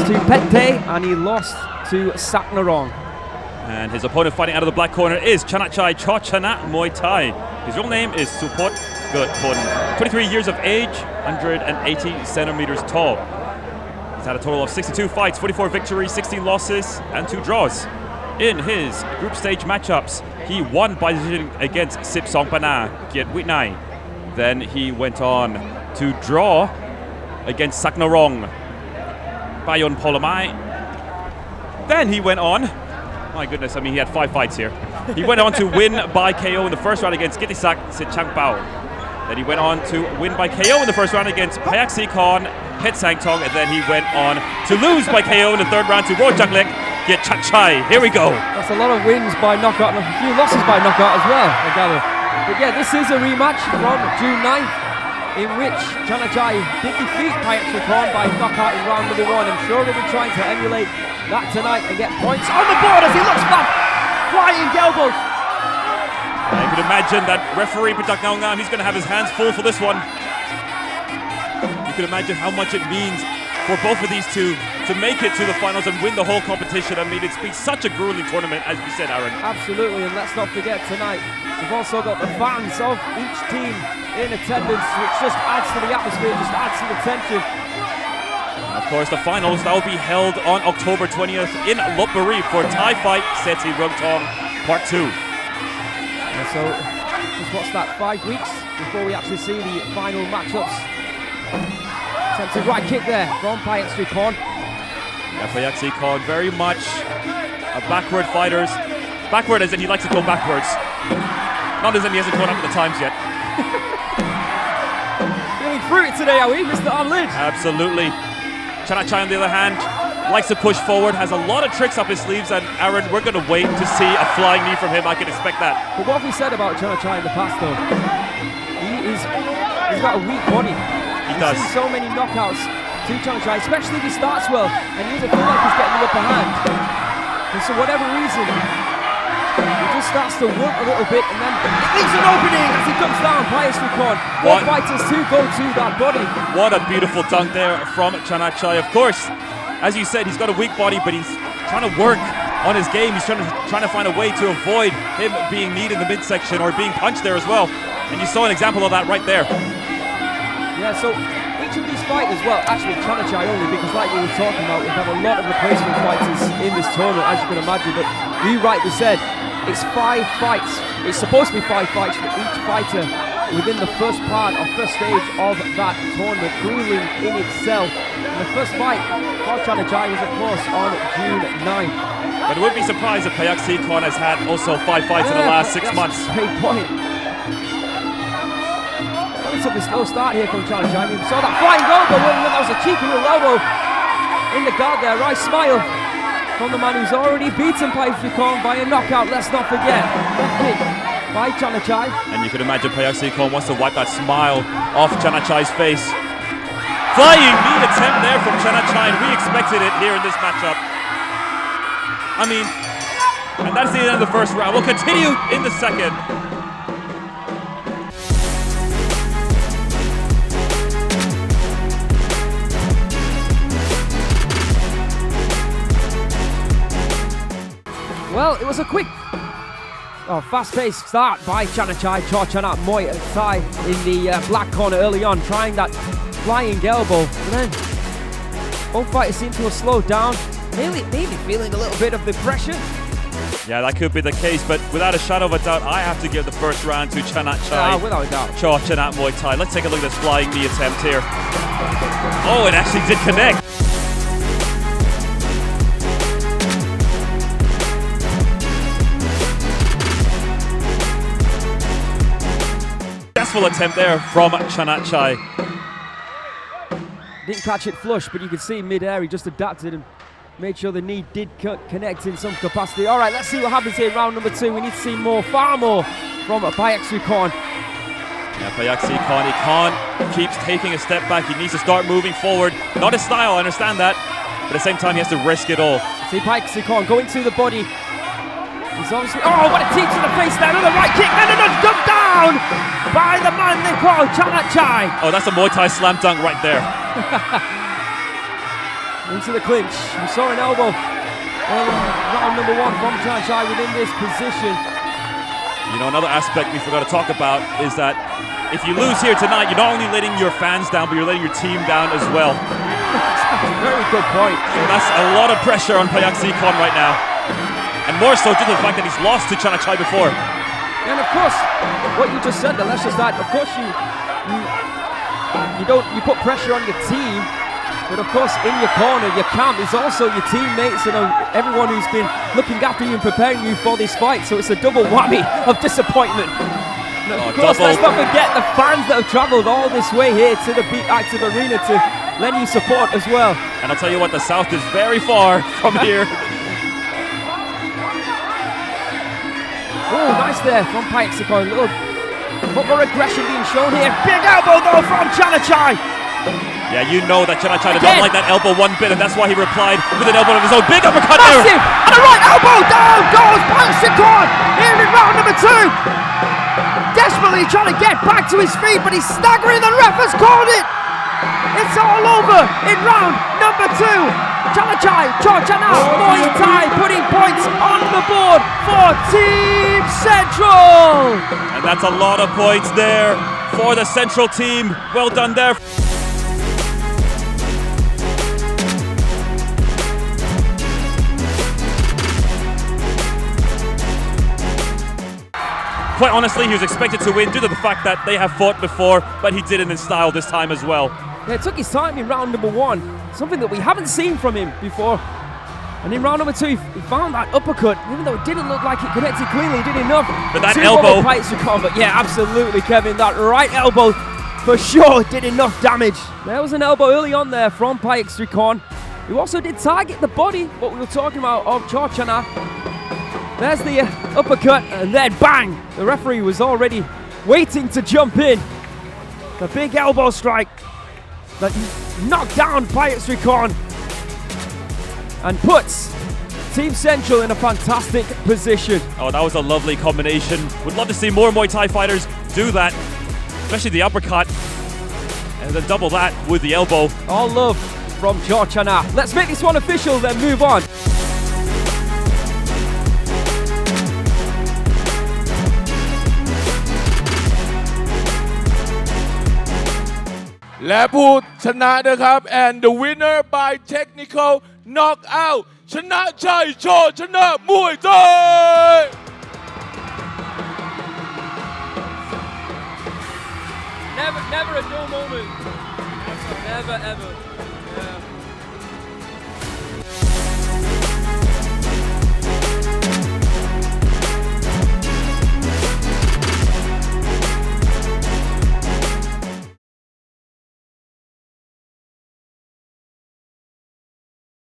to Petch-Samui and he lost to Saknarong. And his opponent fighting out of the black corner is Chanachai Chochanat Muay Thai. His real name is Supot Gutpun. 23 years of age, 180 centimeters tall. He's had a total of 62 fights, 44 victories, 16 losses, and 2 draws. In his group stage matchups, he won by decision against Sip Songpana Kiet Witnai. Then he went on to draw against Saknarong Bayon Polamai. Then he went on, my goodness, I mean, he had 5 fights here. He went on to win by KO in the first round against Gitisak Sichangpao. Then he went on to win by KO in the first round against Payaksrikorn Petch-Samui, and then he went on to lose by KO in the third round to Rojaklek Chanachai. Here we go. That's a lot of wins by knockout and a few losses by knockout as well, I gather. But yeah, this is a rematch from June 9th, in which Chanachai did defeat Payaksrikorn by knockout in round number 1. I'm sure he'll be trying to emulate that tonight and get points on the board as he looks back, flying elbows. I could imagine that referee Patak Naungam, he's going to have his hands full for this one. You can imagine how much it means for both of these two to make it to the finals and win the whole competition. I mean, it's been such a grueling tournament, as you said, Aaron. Absolutely, and let's not forget tonight, we've also got the fans of each team in attendance, which just adds to the atmosphere, just adds to the tension. And of course, the finals, that will be held on October 20th in BURI for Thai Fight Seti Rungtong Part 2. And so, just what's that, 5 weeks before we actually see the final matchups. Attempted right kick there from Payaksrikorn. Yeah, Payaksrikorn very much a backward fighter. Backward as in he likes to go backwards. Not as in he hasn't caught up with the times yet. Feeling fruity today, are we, Mr. Arnlid? Absolutely. Chanachai, on the other hand, likes to push forward, has a lot of tricks up his sleeves, and Aaron, we're going to wait to see a flying knee from him. I can expect that. But what have we said about Chanachai in the past, though? He's got a weak body. He does. We've seen so many knockouts to Chanachai, especially if he starts well, and he doesn't feel like he's getting the upper hand. And for whatever reason, he just starts to wilt a little bit, and then it leaves an opening as he comes down. Payaksrikorn, 4 fighters to go to that body. What a beautiful dunk there from Chanachai. Of course, as you said, he's got a weak body, but he's trying to work on his game. He's trying to find a way to avoid him being kneed in the midsection or being punched there as well. And you saw an example of that right there. Yeah, so each of these fighters, well, actually Chanachai only, because like we were talking about, we have a lot of replacement fighters in this tournament, as you can imagine, but you rightly said, it's 5 fights. It's supposed to be 5 fights for each fighter within the first part or first stage of that tournament, grueling in itself. And the first fight for Chanachai was, of course, on June 9th. But I wouldn't be surprised if Payaksrikorn has had also 5 fights in the last 6 months. Great point. Took a slow start here from Chanachai. We saw that flying elbow, that was a cheeky little elbow in the guard there. Right smile from the man who's already beaten Payaksrikorn by a knockout. Let's not forget, left kick by Chanachai. And you can imagine Payaksrikorn wants to wipe that smile off Chanachai's face. Flying knee attempt there from Chanachai, and we expected it here in this matchup. I mean, and that's the end of the first round. We'll continue in the second. Well, it was a quick, fast-paced start by Chanachai Chochanat Muay Thai in the black corner early on, trying that flying elbow. And then both fighters seem to have slowed down, maybe feeling a little bit of the pressure. Yeah, that could be the case, but without a shadow of a doubt, I have to give the first round to Chanachai. Without a doubt. Chochanat Muay Thai. Let's take a look at this flying knee attempt here. Oh, it actually did connect. Successful attempt there from Chanachai. Didn't catch it flush, but you could see mid-air he just adapted and made sure the knee did connect in some capacity. All right, let's see what happens here in round number 2. We need to see more, far more from Payaksrikorn. Yeah, Payaksrikorn, he can't keep taking a step back. He needs to start moving forward. Not his style, I understand that, but at the same time he has to risk it all. See Payaksrikorn going to the body. He's obviously, oh, what a teep to the face there, another right kick, and another dunk down by the man they call Chanachai. Oh, that's a Muay Thai slam dunk right there. into the clinch. We saw an elbow round number 1 from Chanachai within this position. You know, another aspect we forgot to talk about is that if you lose here tonight, you're not only letting your fans down, but you're letting your team down as well. Very good point. So that's a lot of pressure on Payaksrikorn right now. And more so due to the fact that he's lost to Chanachai before. And of course, what you just said, that's just that. Of course, you put pressure on your team, but of course, in your corner, your camp is also your teammates and everyone who's been looking after you and preparing you for this fight. So it's a double whammy of disappointment. And of course, let's not forget the fans that have travelled all this way here to the BITEC arena to lend you support as well. And I'll tell you what, the south is very far from here. Oh, nice there from Payaksrikorn. A little more aggression being shown here. Big elbow though from Chanachai. Yeah, you know that Chanachai did not like that elbow one bit, and that's why he replied with an elbow of his own. Big uppercut there. Massive! And a right elbow down goes Payaksrikorn here in round number 2. Desperately trying to get back to his feet, but he's staggering. The ref has called it. It's all over in round number 2. Chanachai, Muay Thai putting points on the board for Team Central. And that's a lot of points there for the Central team. Well done there. Quite honestly, he was expected to win due to the fact that they have fought before, but he did it in style this time as well. Yeah, it took his time in round number 1, something that we haven't seen from him before. And in round number 2, he found that uppercut, even though it didn't look like it connected cleanly, it did enough. But that elbow. But yeah, absolutely, Kevin. That right elbow for sure did enough damage. There was an elbow early on there from Payaksrikorn, who also did target the body, what we were talking about, of Chanachai. There's the uppercut, and then bang! The referee was already waiting to jump in. The big elbow strike that knocked down Payaksrikorn and puts Team Central in a fantastic position. Oh, that was a lovely combination. Would love to see more Muay Thai fighters do that, especially the uppercut, and then double that with the elbow. All love from Chanachai. Let's make this one official, then move on.และผู้ชนะนะครับ and the winner by technical knockout ชนะชัยโชชนะมวยไทย Never a dull moment. Never ever.